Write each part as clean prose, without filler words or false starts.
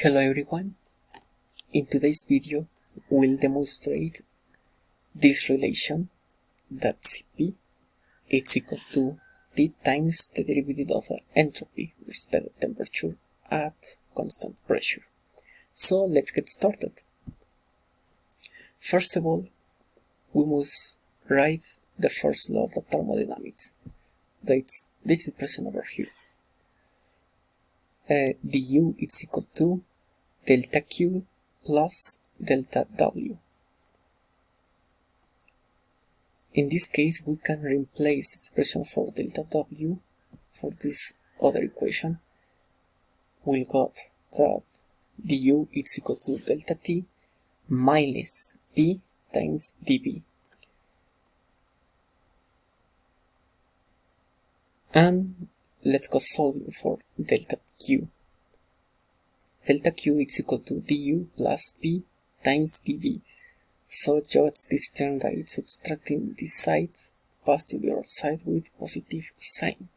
Hello everyone, in today's video we'll demonstrate this relation that Cp is equal to T times the derivative of entropy with respect to temperature at constant pressure. So let's get started. First of all, we must write the first law of the thermodynamics. This is present over here. du is equal to delta Q plus delta W. In this case, we can replace the expression for delta W for this other equation. We'll got that du is equal to delta T minus P times dV. And let's go solving for delta Q. Delta Q is equal to du plus P times dV. So just this term that is subtracting this side, pass to the other side with positive sign.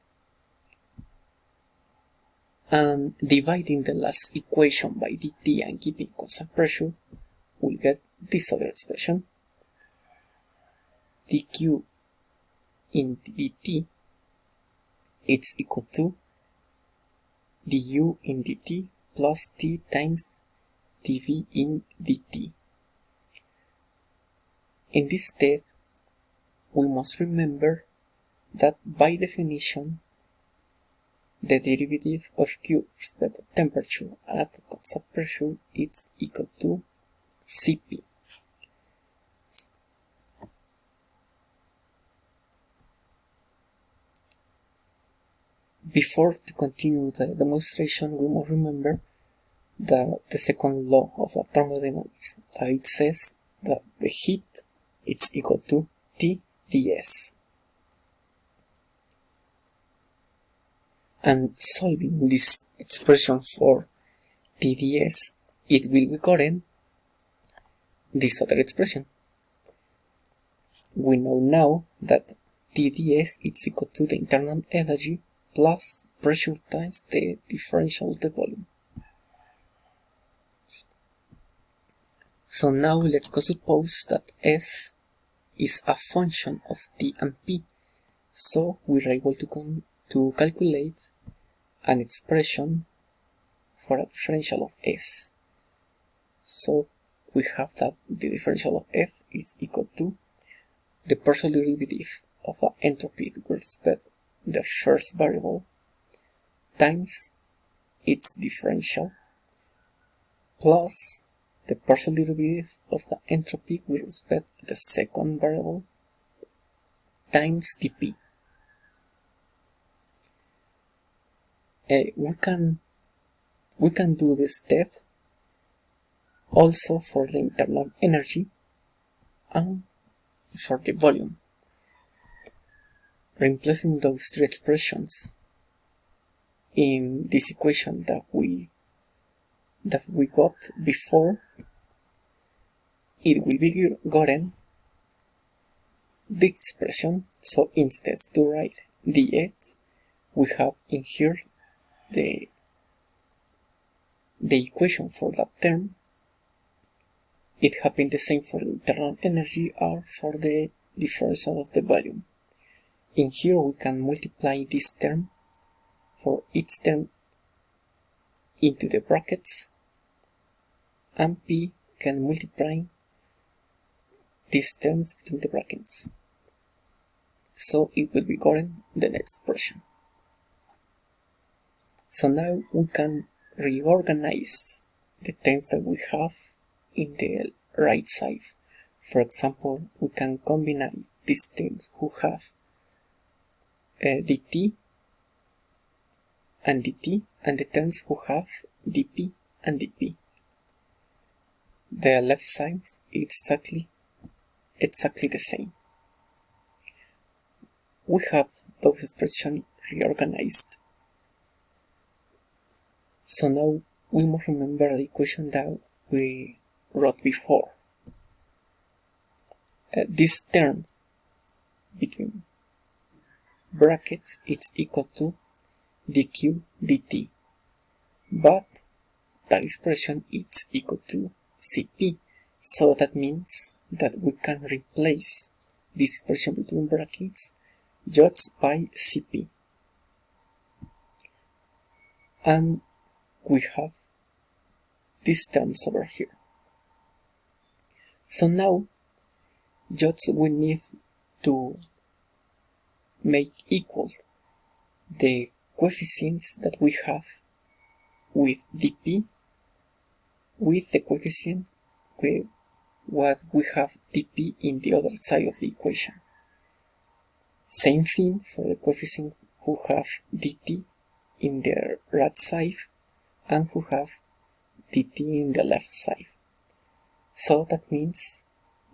And dividing the last equation by dt and keeping constant pressure, we'll get this other expression. dq in dt it's equal to du in dt plus t times dv in dt. In this step, we must remember that by definition, the derivative of Q with respect to temperature at constant pressure is equal to Cp. Before to continue the demonstration, we must remember the second law of the thermodynamics, that it says that the heat is equal to Tds. And solving this expression for Tds, it will be gotten this other expression. We know now that Tds is equal to the internal energy plus pressure times the differential of the volume. So now let's go suppose that S is a function of T and P. So we're able to calculate an expression for a differential of S. So we have that the differential of F is equal to the partial derivative of the entropy with respect to the first variable times its differential plus the partial derivative of the entropy with respect to the second variable times dP. We can do this step also for the internal energy and for the volume, replacing those three expressions in this equation that we got before. It will be gotten the expression. So instead to write dx, we have in here the equation for that term. It happened the same for the internal energy or for the differential of the volume. In here we can multiply this term for each term into the brackets, and P can multiply these terms between the brackets. So it will be gotten the next expression. So now we can reorganize the terms that we have in the right side. For example, we can combine these terms who have dt and dt, and the terms who have dp and dp. The left side is exactly the same. We have those expressions reorganized. So now we must remember the equation that we wrote before. This term between brackets is equal to dq dt, but that expression is equal to Cp. So that means that we can replace this expression between brackets just by Cp. And we have these terms over here. So now, just we need to make equal the coefficients that we have with dp with the coefficient what we have dp in the other side of the equation. Same thing for the coefficient who have dt in the right side and who have dt in the left side. So that means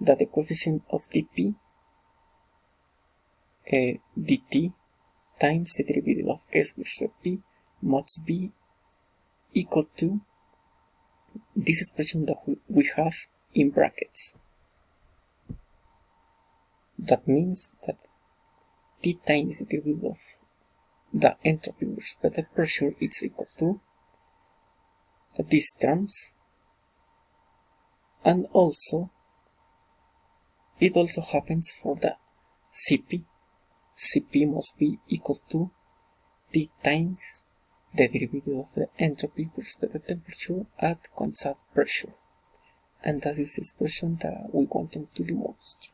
that the coefficient of dp dt times the derivative of s with respect to p must be equal to this expression that we have in brackets. That means that T times the derivative of the entropy with respect to pressure is equal to these terms, and also it also happens for the Cp. Cp must be equal to T times the derivative of the entropy with respect to temperature at constant pressure. And that is the expression that we wanted to demonstrate.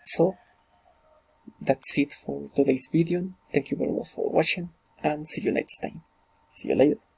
So that's it for today's video. Thank you very much for watching and see you next time. See you later.